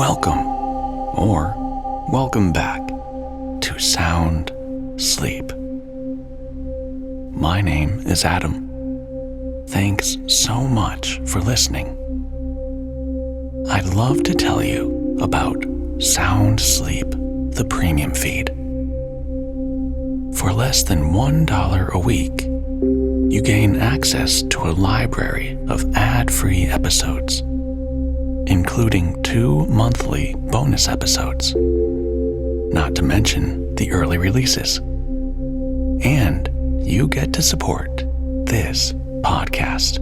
welcome, or welcome back to Sound Sleep. My name is Adam. Thanks so much for listening. I'd love to tell you about Sound Sleep, the premium feed. For less than $1 a week, you gain access to a library of ad-free episodes, including 2 monthly bonus episodes, not to mention the early releases. And you get to support this podcast.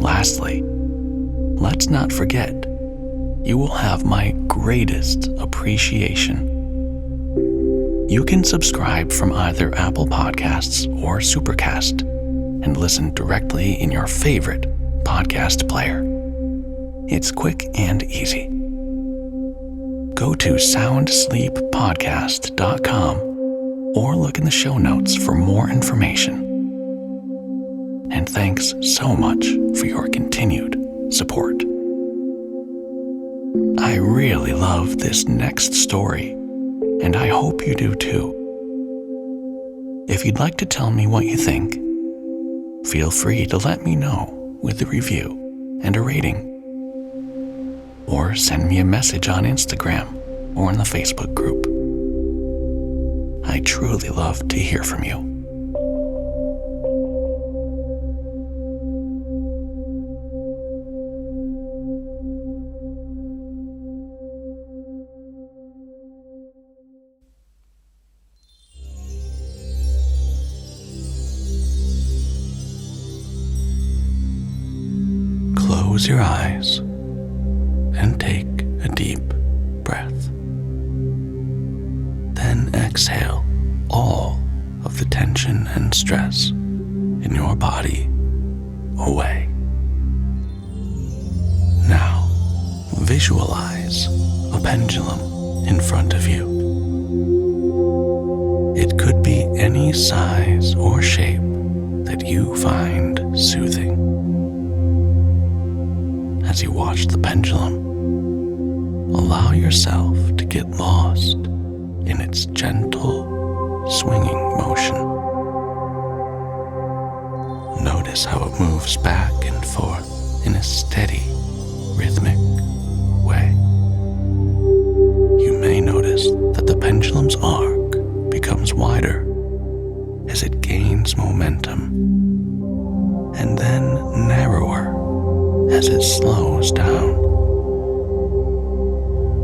Lastly, let's not forget, you will have my greatest appreciation. You can subscribe from either Apple Podcasts or Supercast and listen directly in your favorite podcast player. It's quick and easy. Go to soundsleeppodcast.com or look in the show notes for more information. And thanks so much for your continued support. I really love this next story, and I hope you do too. If you'd like to tell me what you think, feel free to let me know with a review and a rating. Or send me a message on Instagram or in the Facebook group. I truly love to hear from you. Close your eyes and take a deep breath. Then exhale all of the tension and stress in your body away. Now, visualize a pendulum in front of you. It could be any size or shape that you find soothing. As you watch the pendulum, allow yourself to get lost in its gentle, swinging motion. Notice how it moves back and forth in a steady, rhythmic way. You may notice that the pendulum's arc becomes wider as it gains momentum, and then narrower as it slows down.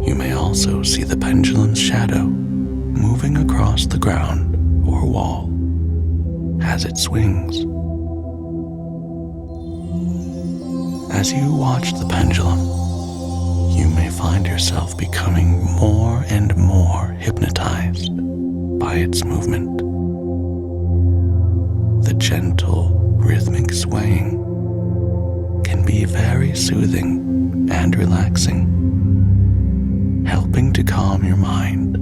You may also see the pendulum's shadow moving across the ground or wall as it swings. As you watch the pendulum, you may find yourself becoming more and more hypnotized by its movement. The gentle, rhythmic swaying can be very soothing and relaxing, helping to calm your mind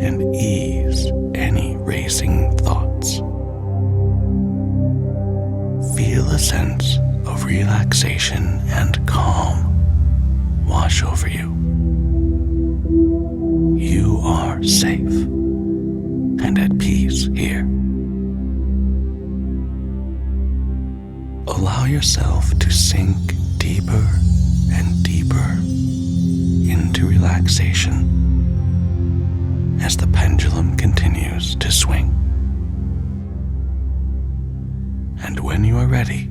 and ease any racing thoughts. Feel a sense of relaxation and calm wash over you. You are safe and at peace here. Allow yourself to sink deeper and deeper into relaxation as the pendulum continues to swing. And when you are ready,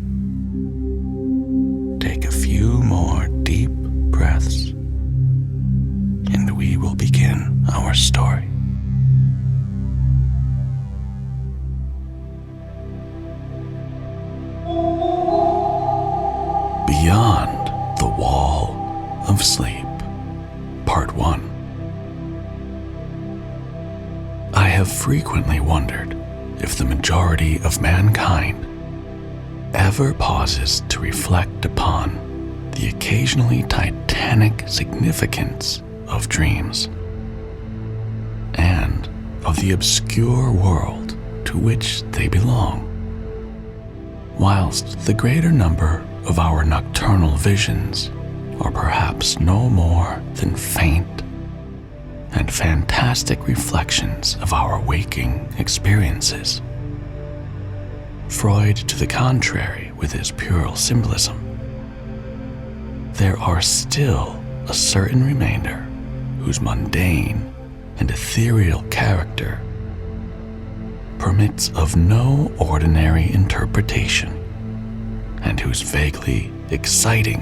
take a few more deep breaths, and we will begin our story. Beyond the Wall of Sleep, Part 1. I have frequently wondered if the majority of mankind ever pauses to reflect upon the occasionally titanic significance of dreams and of the obscure world to which they belong. Whilst the greater number of our nocturnal visions are perhaps no more than faint and fantastic reflections of our waking experiences. Freud, to the contrary, with his puerile symbolism, there are still a certain remainder whose mundane and ethereal character permits of no ordinary interpretation, and whose vaguely exciting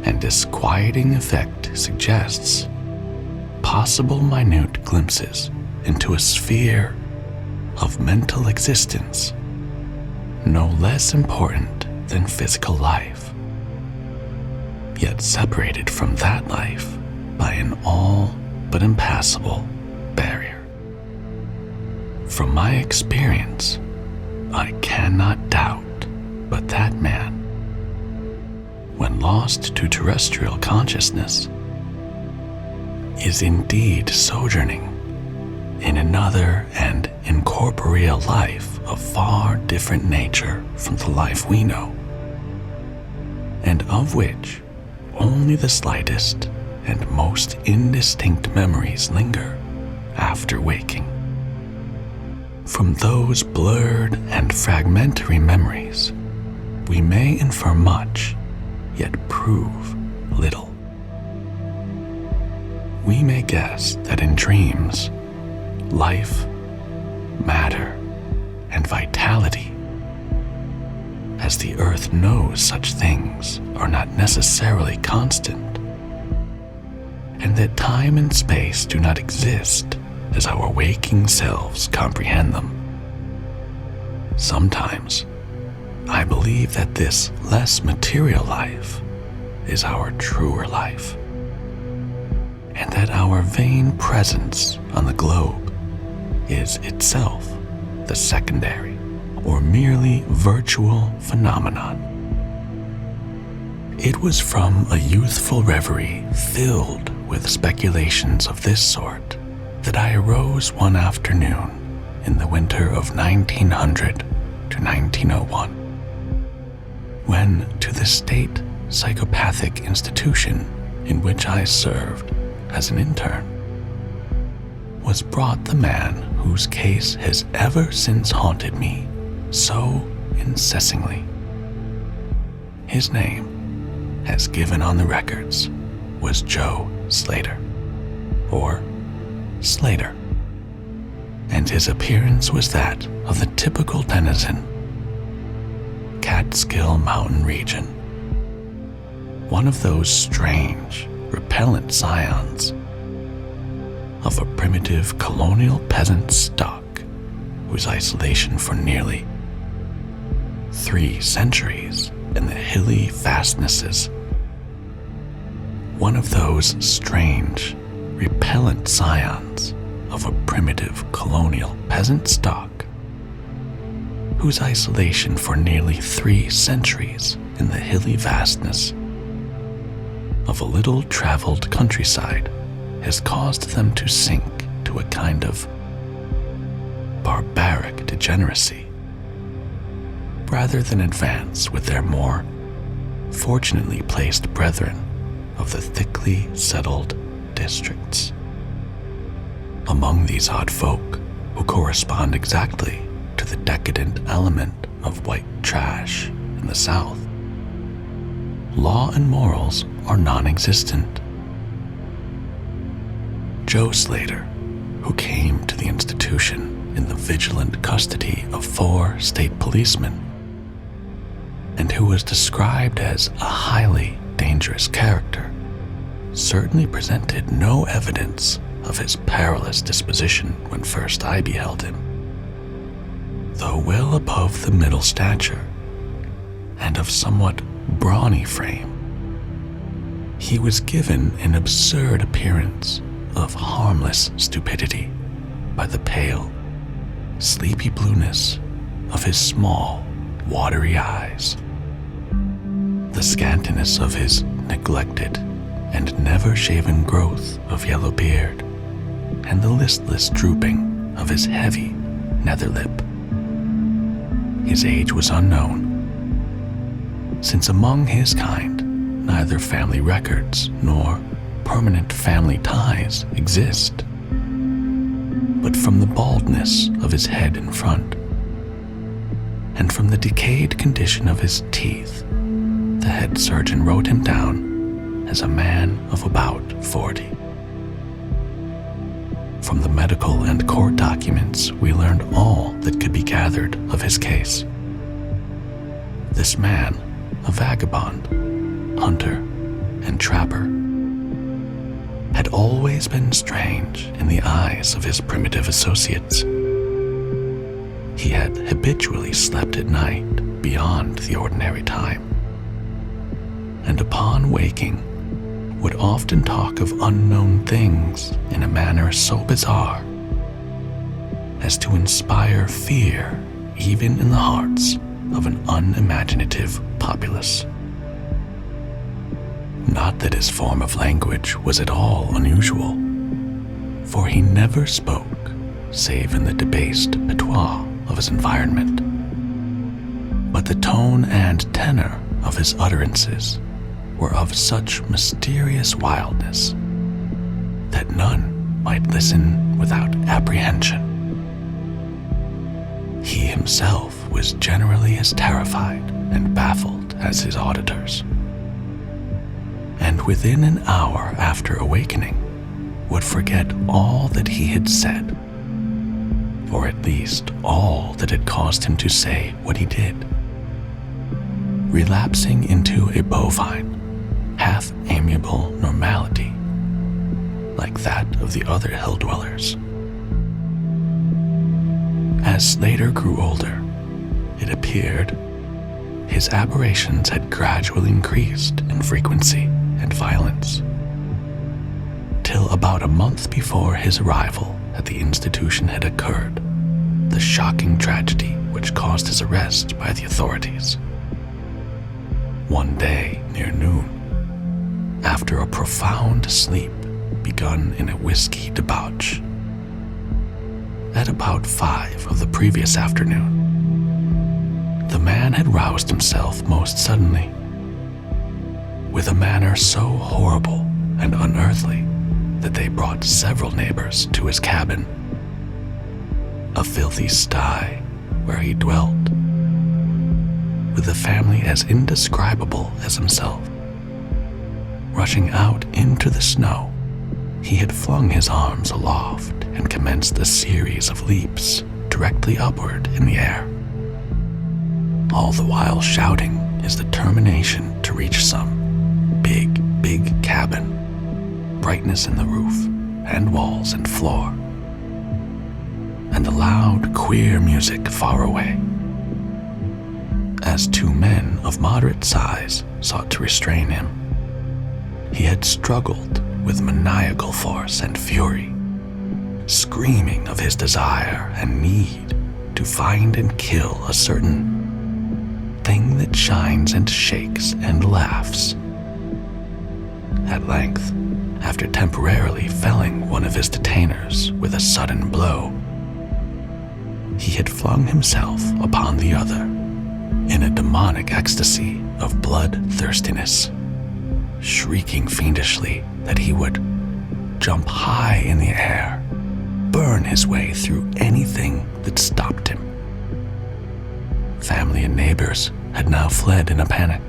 and disquieting effect suggests possible minute glimpses into a sphere of mental existence no less important than physical life, yet separated from that life by an all but impassable barrier. From my experience, I cannot doubt but that man, when lost to terrestrial consciousness, is indeed sojourning in another and incorporeal life of far different nature from the life we know, and of which only the slightest and most indistinct memories linger after waking. From those blurred and fragmentary memories, we may infer much, yet prove little. We may guess that in dreams, life, matter, and vitality, as the earth knows such things are not necessarily constant, and that time and space do not exist as our waking selves comprehend them. Sometimes, I believe that this less material life is our truer life, and that our vain presence on the globe is itself the secondary or merely virtual phenomenon. It was from a youthful reverie filled with speculations of this sort that I arose one afternoon in the winter of 1900 to 1901, when to the state psychopathic institution in which I served as an intern was brought the man whose case has ever since haunted me so incessantly. His name, as given on the records, was Joe Slater, or Slater, and his appearance was that of the typical denizen, Catskill Mountain region, one of those strange, repellent scions of a primitive colonial peasant stock whose isolation for nearly 3 centuries in the hilly fastnesses, one of those strange, repellent scions of a primitive colonial peasant stock whose isolation for nearly 3 centuries in the hilly vastness of a little traveled countryside has caused them to sink to a kind of barbaric degeneracy, rather than advance with their more fortunately placed brethren of the thickly settled districts. Among these odd folk, who correspond exactly to the decadent element of white trash in the South, law and morals are non-existent. Joe Slater, who came to the institution in the vigilant custody of 4 state policemen, and who was described as a highly dangerous character, certainly presented no evidence of his perilous disposition when first I beheld him. Though well above the middle stature, and of somewhat brawny frame, he was given an absurd appearance of harmless stupidity by the pale, sleepy blueness of his small, watery eyes, the scantiness of his neglected and never-shaven growth of yellow beard, and the listless drooping of his heavy nether lip. His age was unknown, since among his kind neither family records nor permanent family ties exist. But from the baldness of his head in front, and from the decayed condition of his teeth, the head surgeon wrote him down as a man of about 40. From the medical and court documents, we learned all that could be gathered of his case. This man, a vagabond, hunter, and trapper, had always been strange in the eyes of his primitive associates. He had habitually slept at night beyond the ordinary time, and upon waking would often talk of unknown things in a manner so bizarre as to inspire fear even in the hearts of an unimaginative populace. Not that his form of language was at all unusual, for he never spoke save in the debased patois of his environment. But the tone and tenor of his utterances were of such mysterious wildness that none might listen without apprehension. He himself was generally as terrified and baffled as his auditors, and within an hour after awakening would forget all that he had said, or at least all that had caused him to say what he did, relapsing into a bovine, half-amiable normality like that of the other hill-dwellers. As Slater grew older, it appeared his aberrations had gradually increased in frequency and violence, till about a month before his arrival at the institution had occurred the shocking tragedy which caused his arrest by the authorities. One day near noon, after a profound sleep begun in a whiskey debauch, at about 5 of the previous afternoon, the man had roused himself most suddenly, with a manner so horrible and unearthly that they brought several neighbors to his cabin, a filthy sty where he dwelt, with a family as indescribable as himself. Rushing out into the snow, he had flung his arms aloft and commenced a series of leaps directly upward in the air, all the while shouting his determination to reach some big cabin, brightness in the roof and walls and floor, and the loud, queer music far away. As 2 men of moderate size sought to restrain him, he had struggled with maniacal force and fury, screaming of his desire and need to find and kill a certain thing that shines and shakes and laughs. At length, after temporarily felling one of his detainers with a sudden blow, he had flung himself upon the other in a demonic ecstasy of bloodthirstiness, shrieking fiendishly that he would jump high in the air, burn his way through anything that stopped him. Family and neighbors had now fled in a panic,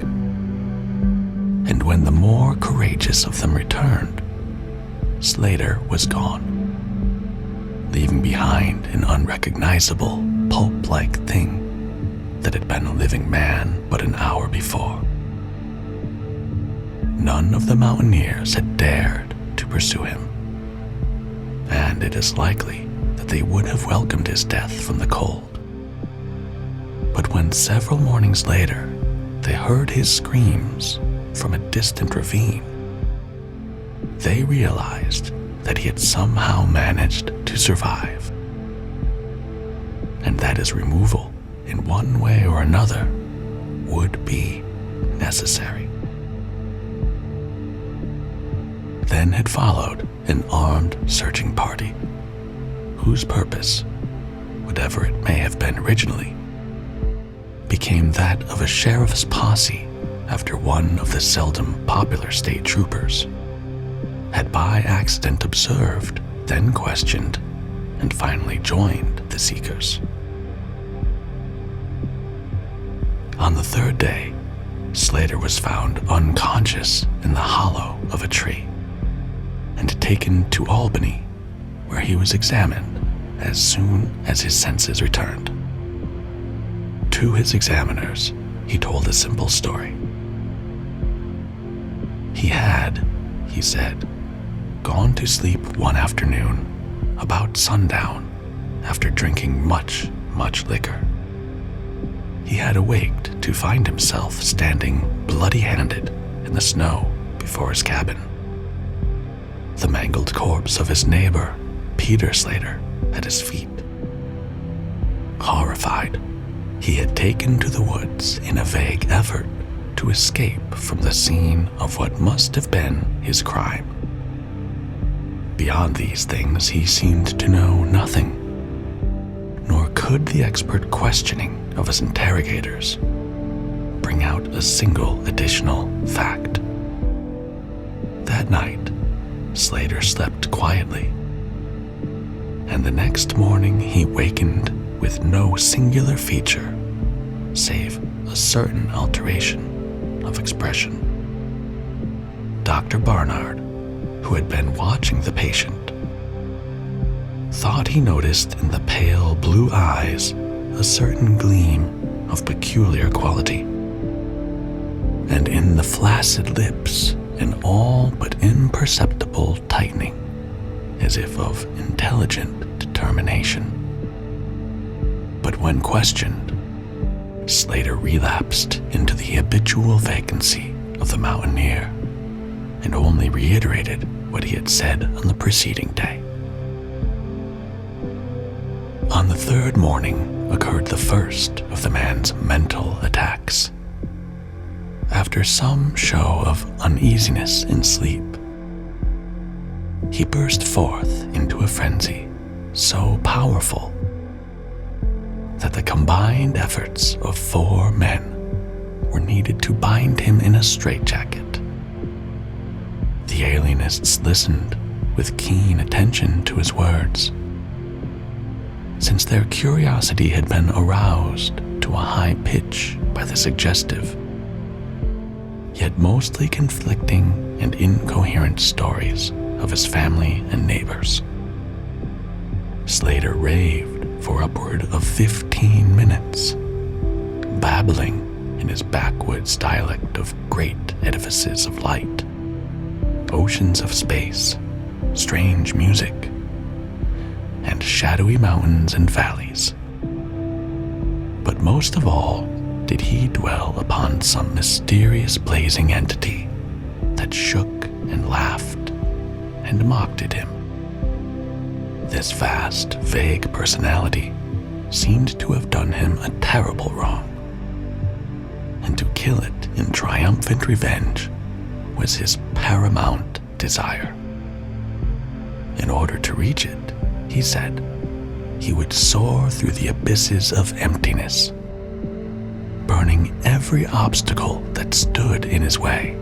and when the more courageous of them returned, Slater was gone, leaving behind an unrecognizable, pulp-like thing that had been a living man but an hour before. None of the mountaineers had dared to pursue him, and it is likely that they would have welcomed his death from the cold. But when several mornings later they heard his screams from a distant ravine, they realized that he had somehow managed to survive, and that his removal in one way or another would be necessary. Then had followed an armed searching party, whose purpose, whatever it may have been originally, became that of a sheriff's posse after one of the seldom popular state troopers had by accident observed, then questioned, and finally joined the seekers. On the third day, Slater was found unconscious in the hollow of a tree and taken to Albany, where he was examined as soon as his senses returned. To his examiners, he told a simple story. He had, he said, gone to sleep one afternoon about sundown after drinking much liquor. He had awaked to find himself standing bloody-handed in the snow before his cabin. The mangled corpse of his neighbor, Peter Slater, at his feet. Horrified, he had taken to the woods in a vague effort to escape from the scene of what must have been his crime. Beyond these things, he seemed to know nothing, nor could the expert questioning of his interrogators bring out a single additional fact. That night, Slater slept quietly, and the next morning he wakened with no singular feature save a certain alteration of expression. Dr. Barnard, who had been watching the patient, thought he noticed in the pale blue eyes a certain gleam of peculiar quality, and in the flaccid lips an all but imperceptible tightening, as if of intelligent determination. But when questioned, Slater relapsed into the habitual vacancy of the mountaineer and only reiterated what he had said on the preceding day. On the third morning occurred the first of the man's mental attacks. After some show of uneasiness in sleep, he burst forth into a frenzy so powerful that the combined efforts of 4 men were needed to bind him in a straitjacket. The alienists listened with keen attention to his words, since their curiosity had been aroused to a high pitch by the suggestive, yet mostly conflicting and incoherent stories of his family and neighbors. Slater raved for upward of 15 minutes, babbling in his backwoods dialect of great edifices of light, oceans of space, strange music, and shadowy mountains and valleys. But most of all did he dwell upon some mysterious blazing entity that shook and laughed and mocked at him. This vast, vague personality seemed to have done him a terrible wrong, and to kill it in triumphant revenge was his paramount desire. In order to reach it, he said, he would soar through the abysses of emptiness, burning every obstacle that stood in his way.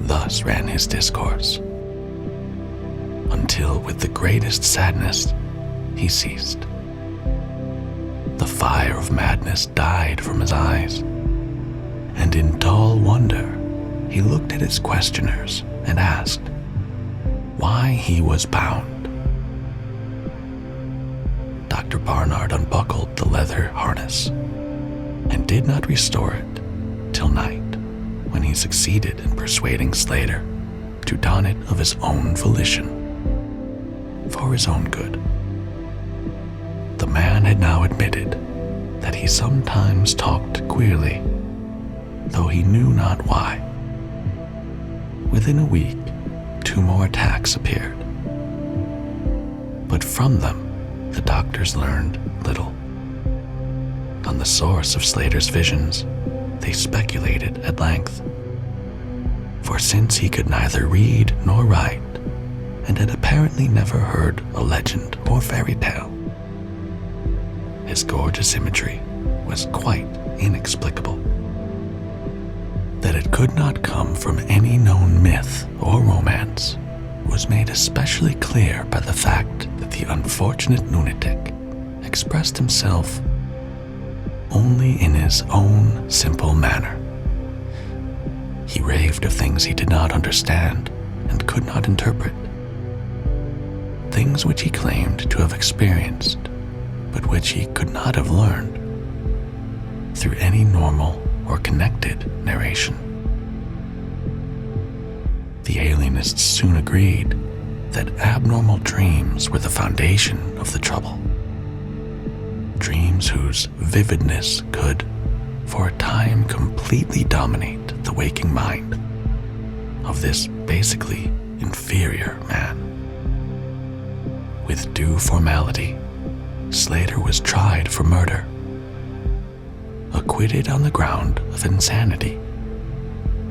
Thus ran his discourse, until with the greatest sadness he ceased. The fire of madness died from his eyes, and in dull wonder he looked at his questioners and asked why he was bound. Dr. Barnard unbuckled the leather harness and did not restore it till night, when he succeeded in persuading Slater to don it of his own volition, for his own good. The man had now admitted that he sometimes talked queerly, though he knew not why. Within a week, 2 more attacks appeared, but from them the doctors learned little. On the source of Slater's visions, they speculated at length, for since he could neither read nor write, and had apparently never heard a legend or fairy tale, his gorgeous imagery was quite inexplicable. that it could not come from any known myth or romance was made especially clear by the fact that the unfortunate lunatic expressed himself only in his own simple manner. He raved of things he did not understand and could not interpret, things which he claimed to have experienced, but which he could not have learned through any normal or connected narration. The alienists soon agreed that abnormal dreams were the foundation of the trouble. Dreams whose vividness could, for a time, completely dominate the waking mind of this basically inferior man. With due formality, Slater was tried for murder, acquitted on the ground of insanity,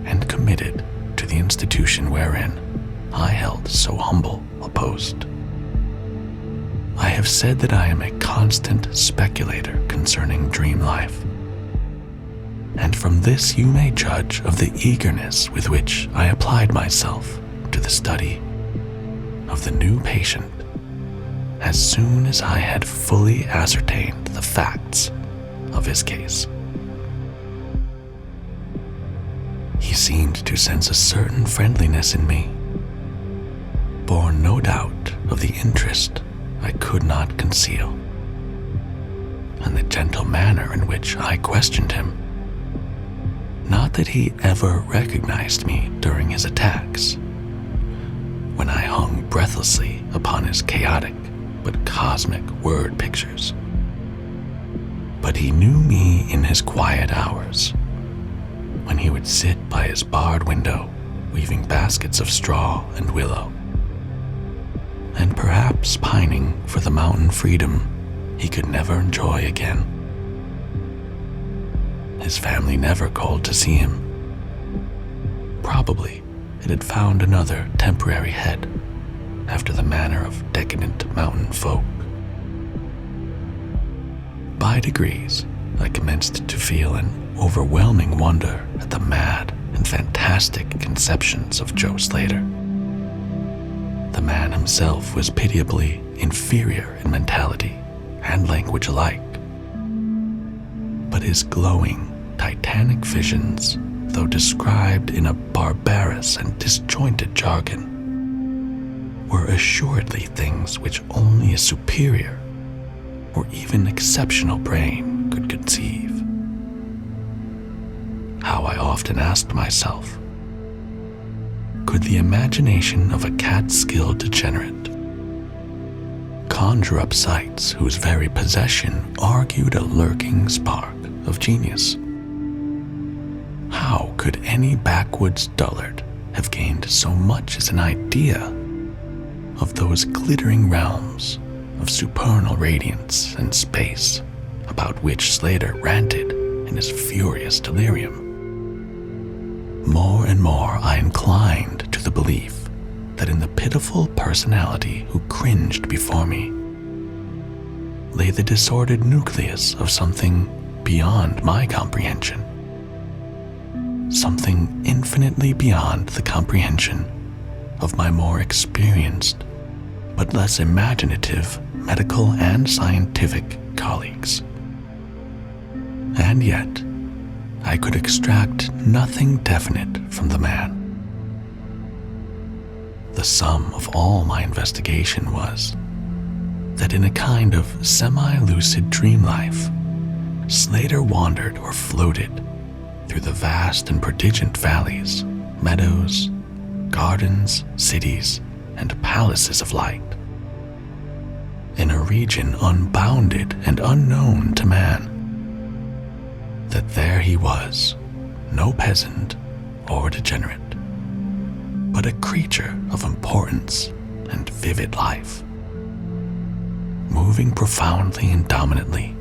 and committed to the institution wherein I held so humble a post. I have said that I am a constant speculator concerning dream life, and from this you may judge of the eagerness with which I applied myself to the study of the new patient as soon as I had fully ascertained the facts of his case. He seemed to sense a certain friendliness in me, born no doubt of the interest I could not conceal, and the gentle manner in which I questioned him. Not that he ever recognized me during his attacks, when I hung breathlessly upon his chaotic but cosmic word pictures, but he knew me in his quiet hours, when he would sit by his barred window weaving baskets of straw and willow, and perhaps pining for the mountain freedom he could never enjoy again. His family never called to see him. Probably it had found another temporary head, after the manner of decadent mountain folk. By degrees, I commenced to feel an overwhelming wonder at the mad and fantastic conceptions of Joe Slater. The man himself was pitiably inferior in mentality and language alike, but his glowing, titanic visions, though described in a barbarous and disjointed jargon, were assuredly things which only a superior or even exceptional brain could conceive. How I often asked myself, could the imagination of a Catskill degenerate conjure up sights whose very possession argued a lurking spark of genius? How could any backwoods dullard have gained so much as an idea of those glittering realms of supernal radiance and space about which Slater ranted in his furious delirium? More and more I inclined to the belief that in the pitiful personality who cringed before me lay the disordered nucleus of something beyond my comprehension, something infinitely beyond the comprehension of my more experienced but less imaginative medical and scientific colleagues. And yet, I could extract nothing definite from the man. The sum of all my investigation was that in a kind of semi-lucid dream life, Slater wandered or floated through the vast and prodigious valleys, meadows, gardens, cities, and palaces of light, in a region unbounded and unknown to man. That there he was, no peasant or degenerate, but a creature of importance and vivid life, moving profoundly and dominantly,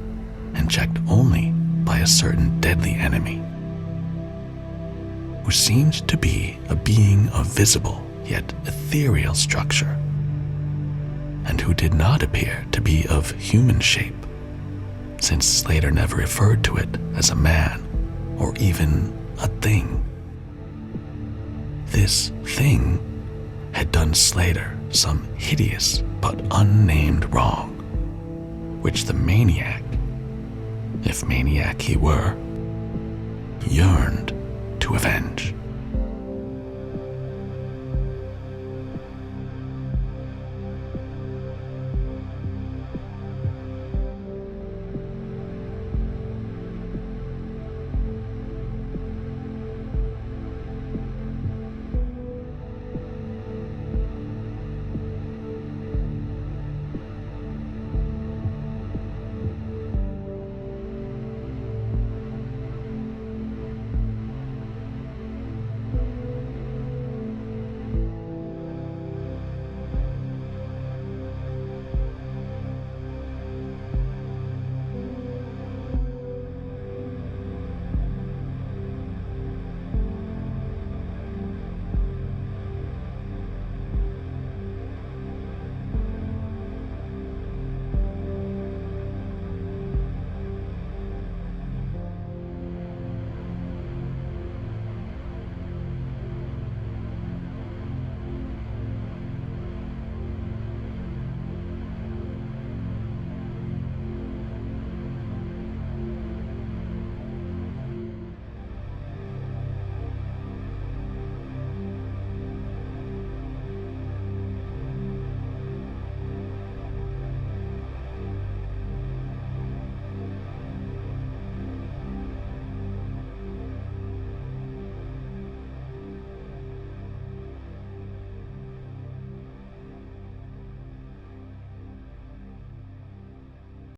and checked only by a certain deadly enemy, who seemed to be a being of visible yet ethereal structure, and who did not appear to be of human shape, since Slater never referred to it as a man or even a thing this thing had done Slater some hideous but unnamed wrong, which the maniac, if maniac he were, yearned to avenge.